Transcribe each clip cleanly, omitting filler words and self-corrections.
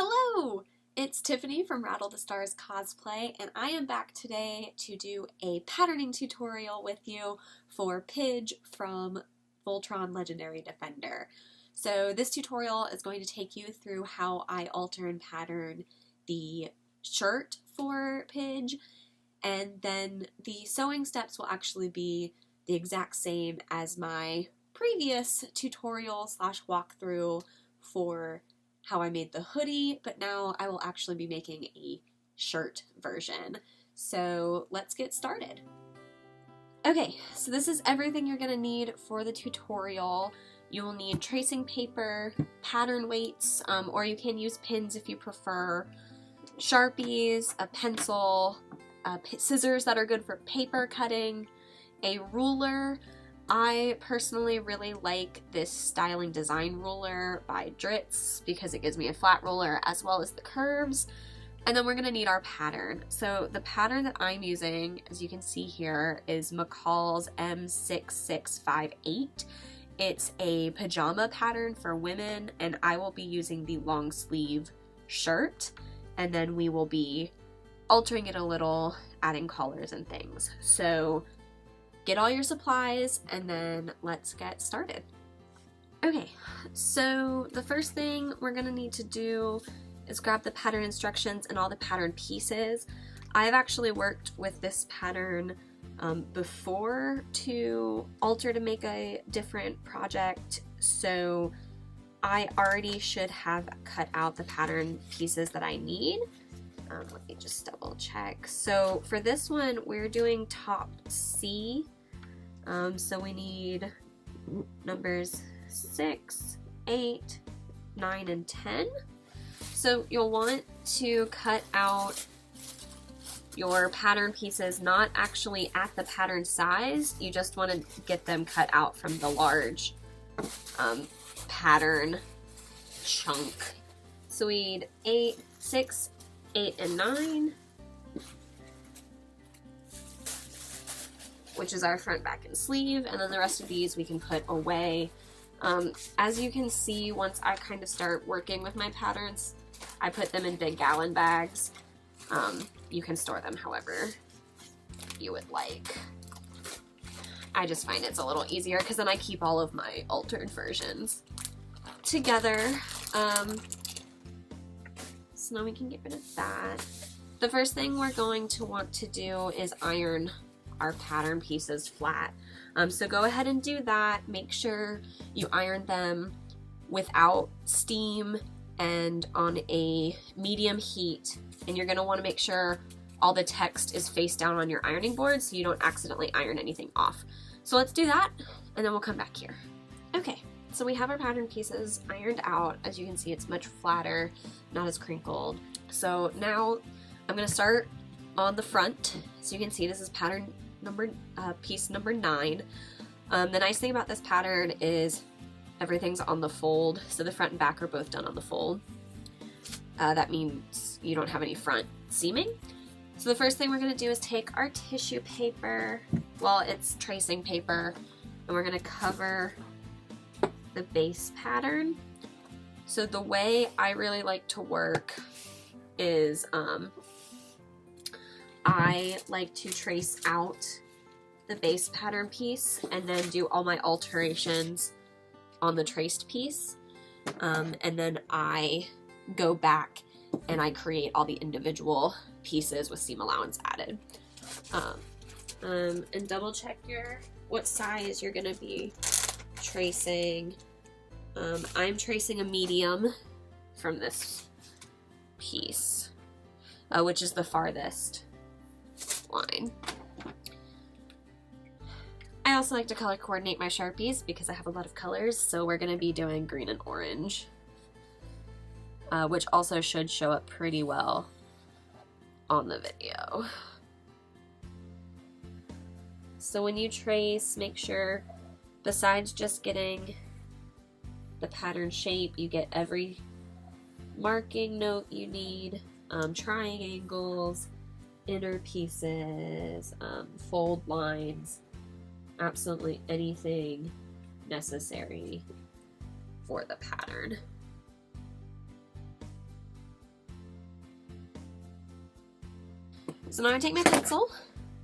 Hello! It's Tiffany from Rattle the Stars Cosplay, and I am back today to do a patterning tutorial with you for Pidge from Voltron Legendary Defender. So this tutorial is going to take you through how I alter and pattern the shirt for Pidge, and then the sewing steps will actually be the exact same as my previous tutorial slash walkthrough for how I made the hoodie, but now I will actually be making a shirt version. So let's get started. Okay, so this is everything you're gonna need for the tutorial. You will need tracing paper, pattern weights, or you can use pins if you prefer, Sharpies, a pencil, scissors that are good for paper cutting, a ruler. I personally really like this styling design ruler by Dritz because it gives me a flat ruler as well as the curves. And then we're going to need our pattern. So the pattern that I'm using, as you can see here, is McCall's M6658. It's a pajama pattern for women, and I will be using the long sleeve shirt, and then we will be altering it a little, adding collars and things. So get all your supplies and then let's get started. Okay, so the first thing we're gonna need to do is grab the pattern instructions and all the pattern pieces. I've actually worked with this pattern before to alter to make a different project, so I already should have cut out the pattern pieces that I need. Let me just double check. So for this one, we're doing top C. So we need numbers 6, 8, 9, and 10. So you'll want to cut out your pattern pieces not actually at the pattern size. You just want to get them cut out from the large pattern chunk. So we need 6, 8, and 9. Which is our front, back, and sleeve, and then the rest of these we can put away. As you can see, once I kind of start working with my patterns, I put them in big gallon bags. You can store them however you would like. I just find it's a little easier because then I keep all of my altered versions together. So now we can get rid of that. The first thing we're going to want to do is iron our pattern pieces flat. So go ahead and do that. Make sure you iron them without steam and on a medium heat. And you're gonna wanna make sure all the text is face down on your ironing board so you don't accidentally iron anything off. So let's do that and then we'll come back here. Okay, so we have our pattern pieces ironed out. As you can see, it's much flatter, not as crinkled. So now I'm gonna start on the front. So you can see this is pattern piece number 9. The nice thing about this pattern is everything's on the fold, so the front and back are both done on the fold. That means you don't have any front seaming. So the first thing we're going to do is take our tissue paper, well, it's tracing paper, and we're going to cover the base pattern. So the way I really like to work is I like to trace out the base pattern piece and then do all my alterations on the traced piece. And then I go back and I create all the individual pieces with seam allowance added. And double check what size you're gonna be tracing. I'm tracing a medium from this piece, which is the farthest line. I also like to color coordinate my Sharpies because I have a lot of colors, so we're going to be doing green and orange, which also should show up pretty well on the video. So when you trace, make sure besides just getting the pattern shape, you get every marking note you need, triangles, inner pieces, fold lines, absolutely anything necessary for the pattern. So now I take my pencil,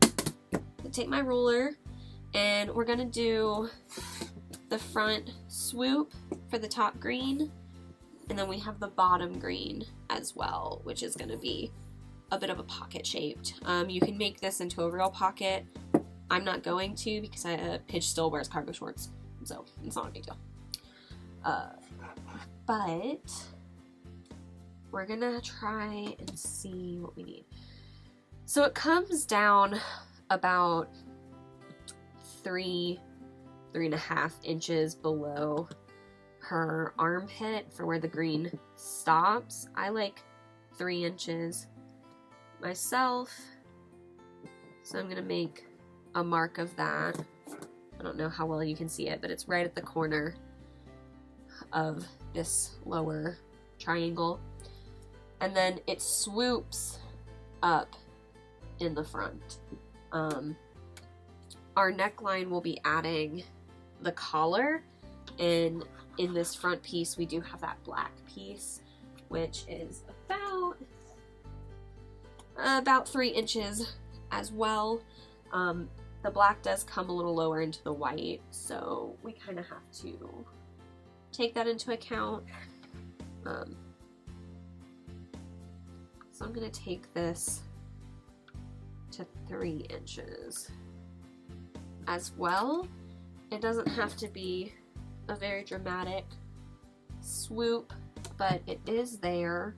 I take my ruler, and we're gonna do the front swoop for the top green, and then we have the bottom green as well, which is gonna be a bit of a pocket shaped. You can make this into a real pocket. I'm not going to because Pidge still wears cargo shorts, so it's not a big deal. But we're gonna try and see what we need. So it comes down about 3.5 inches below her armpit for where the green stops. I like 3 inches myself, so I'm gonna make a mark of that. I don't know how well you can see it, but it's right at the corner of this lower triangle, and then it swoops up in the front. Our neckline will be adding the collar, and in this front piece we do have that black piece, which is about 3 inches as well. The black does come a little lower into the white, so we kind of have to take that into account. So I'm going to take this to 3 inches as well. It doesn't have to be a very dramatic swoop, but it is there.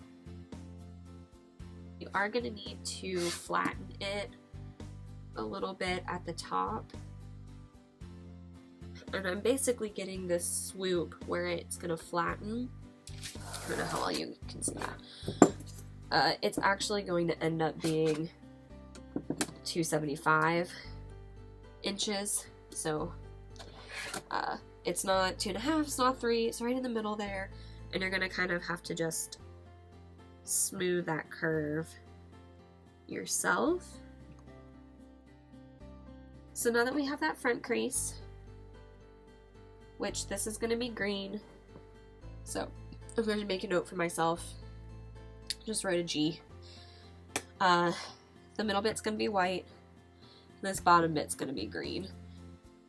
You are going to need to flatten it a little bit at the top. And I'm basically getting this swoop where it's going to flatten. I don't know how well you can see that. It's actually going to end up being 275 inches. So it's not 2.5, it's not 3, it's right in the middle there. And you're going to kind of have to just smooth that curve yourself. So now that we have that front crease, which this is going to be green, so I'm going to make a note for myself. Just write a G. The middle bit's going to be white. This bottom bit's going to be green.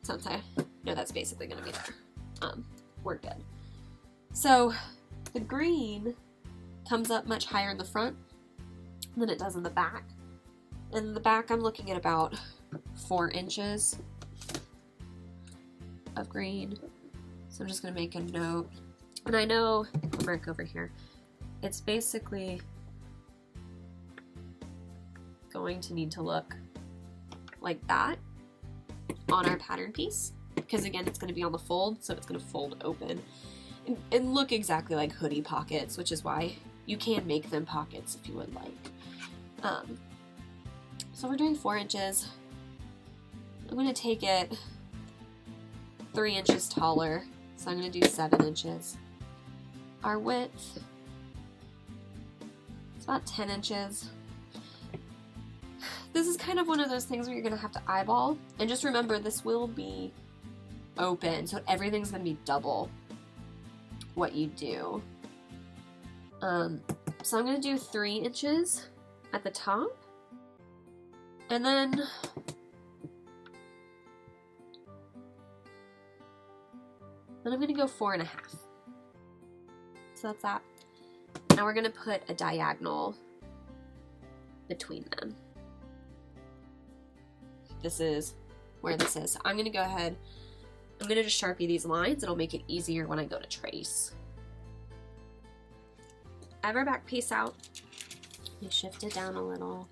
Since I know that's basically going to be there. We're good. So the green comes up much higher in the front than it does in the back. In the back, I'm looking at about 4 inches of green. So I'm just going to make a note. And I know, I'll mark over here, it's basically going to need to look like that on our pattern piece. Because again, it's going to be on the fold, so it's going to fold open. And look exactly like hoodie pockets, which is why you can make them pockets if you would like. So we're doing 4 inches. I'm going to take it 3 inches taller, so I'm going to do 7 inches. Our width is about 10 inches. This is kind of one of those things where you're going to have to eyeball, and just remember this will be open, so everything's going to be double what you do. So I'm going to do 3 inches at the top, and then I'm going to go 4.5. So that's that. Now we're going to put a diagonal between them. This is where this is. So I'm going to go ahead, I'm going to just Sharpie these lines. It'll make it easier when I go to trace. I have our back piece out. Let me shift it down a little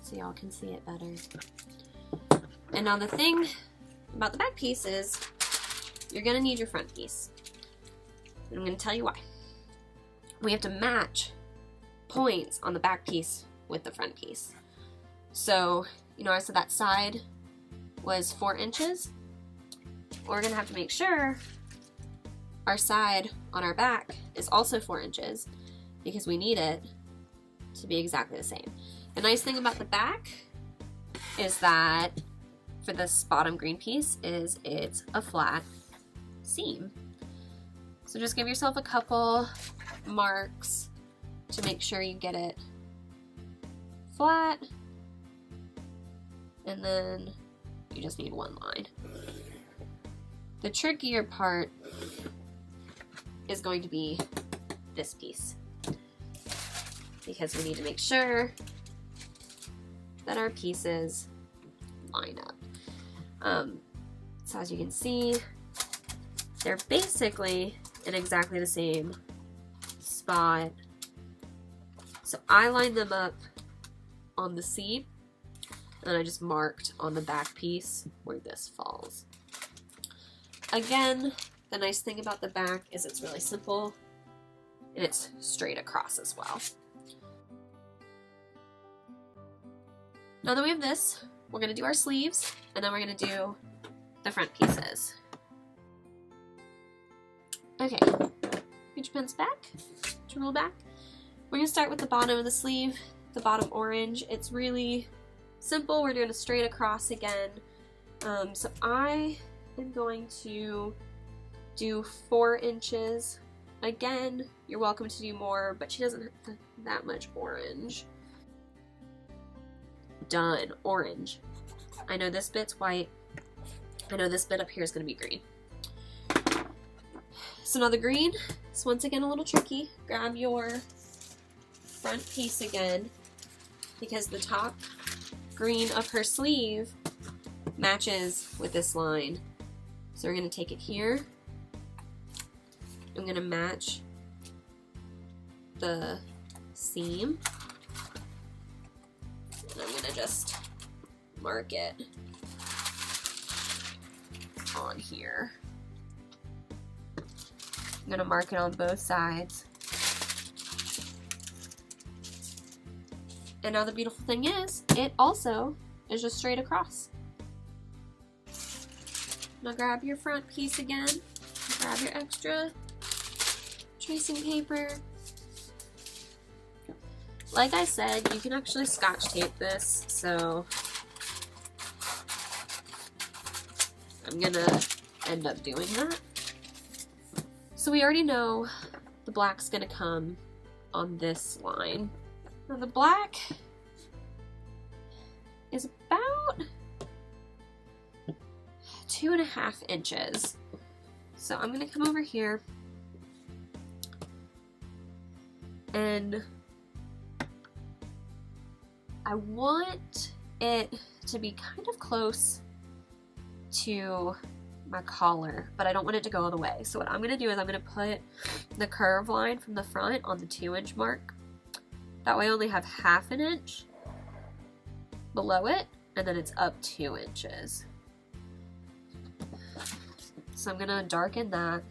so y'all can see it better. And now the thing about the back piece is you're going to need your front piece. And I'm going to tell you why. We have to match points on the back piece with the front piece. So, you know, I said that side was 4 inches. We're going to have to make sure our side on our back is also 4 inches because we need it to be exactly the same. The nice thing about the back is that for this bottom green piece is it's a flat seam. So just give yourself a couple marks to make sure you get it flat and then you just need one line. The trickier part is going to be this piece, because we need to make sure that our pieces line up. So as you can see, they're basically in exactly the same spot. So I lined them up on the seat, and I just marked on the back piece where this falls. Again, the nice thing about the back is it's really simple, and it's straight across as well. Now that we have this, we're going to do our sleeves, and then we're going to do the front pieces. Okay, get your pens back, get your rule back. We're going to start with the bottom of the sleeve, the bottom orange. It's really simple. We're doing a straight across again. So I am going to do 4 inches. Again, you're welcome to do more, but she doesn't have that much orange. Done. Orange. I know this bit's white. I know this bit up here is going to be green. So now the green is once again a little tricky. Grab your front piece again, because the top green of her sleeve matches with this line. So we're going to take it here. I'm going to match the seam. And I'm going to just mark it on here. I'm going to mark it on both sides. And now the beautiful thing is, it also is just straight across. Now grab your front piece again, grab your extra tracing paper. Like I said, you can actually scotch tape this, so I'm gonna end up doing that. So we already know the black's gonna come on this line. Now the black is about 2.5 inches. So I'm gonna come over here and I want it to be kind of close to my collar, but I don't want it to go all the way. So what I'm gonna do is I'm gonna put the curve line from the front on the 2-inch mark. That way I only have 1/2 inch below it, and then it's up 2 inches. So I'm gonna darken that,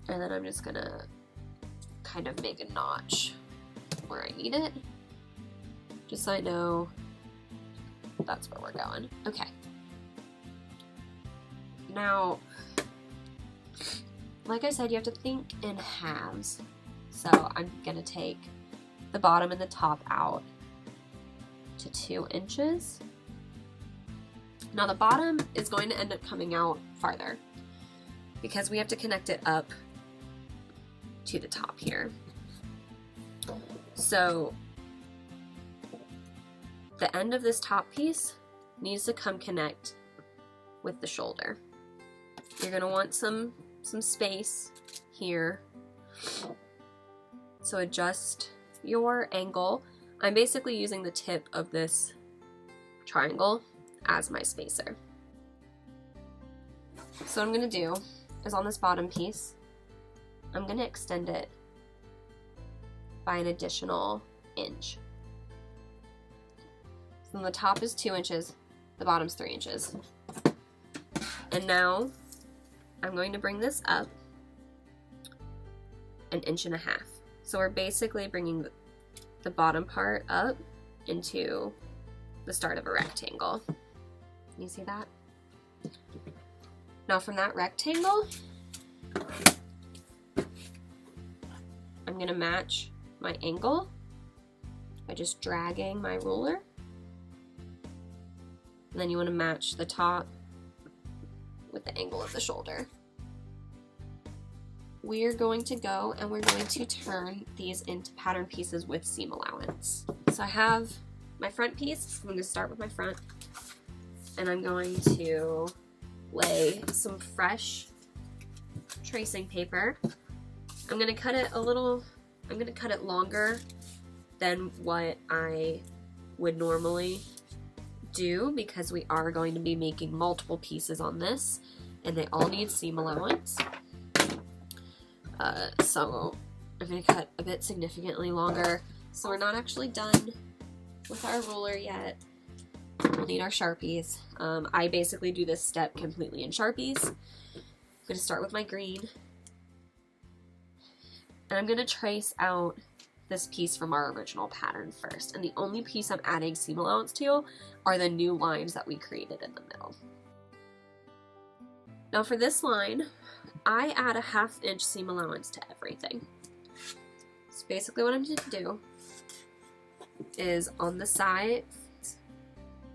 and then I'm just gonna kind of make a notch where I need it, just so I know that's where we're going. Okay. Now, like I said, you have to think in halves. So I'm gonna take the bottom and the top out to 2 inches. Now the bottom is going to end up coming out farther because we have to connect it up to the top here. So the end of this top piece needs to come connect with the shoulder. You're gonna want some space here. So adjust your angle. I'm basically using the tip of this triangle as my spacer. So what I'm gonna do is on this bottom piece, I'm gonna extend it by an additional inch. So the top is 2 inches, the bottom's 3 inches. And now I'm going to bring this up 1.5 inches. So we're basically bringing the bottom part up into the start of a rectangle. You see that? Now from that rectangle, I'm going to match my angle by just dragging my ruler. And then you want to match the top with the angle of the shoulder. We're going to go and we're going to turn these into pattern pieces with seam allowance. So I have my front piece, I'm going to start with my front, and I'm going to lay some fresh tracing paper. I'm going to cut it longer than what I would normally do because we are going to be making multiple pieces on this, and they all need seam allowance. So I'm going to cut a bit significantly longer. So we're not actually done with our ruler yet. We'll need our Sharpies. I basically do this step completely in Sharpies. I'm going to start with my green. And I'm going to trace out this piece from our original pattern first. And the only piece I'm adding seam allowance to are the new lines that we created in the middle. Now for this line, I add a 1/2 inch seam allowance to everything. So basically what I'm going to do is on the sides,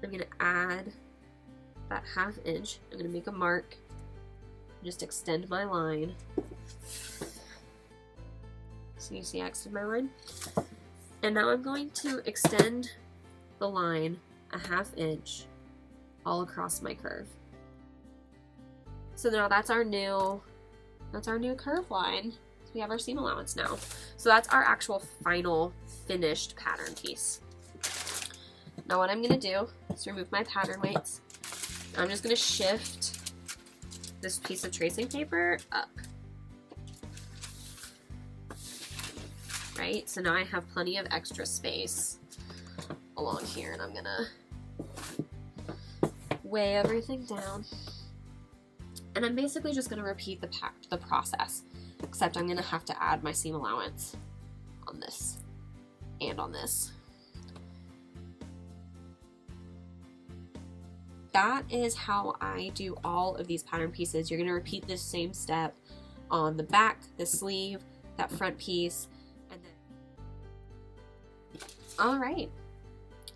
I'm going to add that 1/2 inch. I'm going to make a mark, just extend my line. So you see I extend my line? And now I'm going to extend the line a 1/2 inch all across my curve. So now that's our new curve line. So we have our seam allowance now. So that's our actual final finished pattern piece. Now what I'm going to do is remove my pattern weights. I'm just going to shift this piece of tracing paper up. Right? So now I have plenty of extra space along here, and I'm going to weigh everything down. And I'm basically just going to repeat the process, except I'm going to have to add my seam allowance on this and on this. That is how I do all of these pattern pieces. You're going to repeat this same step on the back, the sleeve, that front piece, and then... Alright,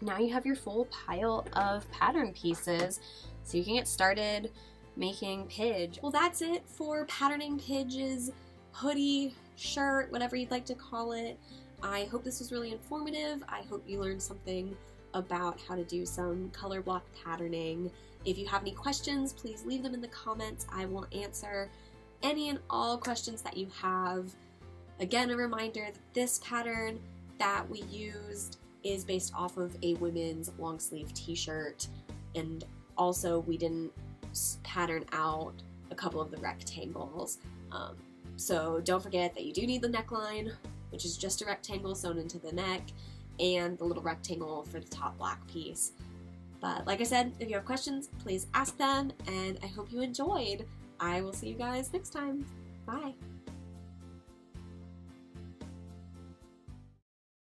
now you have your full pile of pattern pieces, so you can get started making Pidge. Well, that's it for patterning Pidge's hoodie, shirt, whatever you'd like to call it. I hope this was really informative. I hope you learned something about how to do some color block patterning. If you have any questions, please leave them in the comments. I will answer any and all questions that you have. Again, a reminder that this pattern that we used is based off of a women's long sleeve t-shirt, and also we didn't pattern out a couple of the rectangles. So don't forget that you do need the neckline, which is just a rectangle sewn into the neck, and the little rectangle for the top black piece. But like I said, if you have questions, please ask them, and I hope you enjoyed. I will see you guys next time. Bye!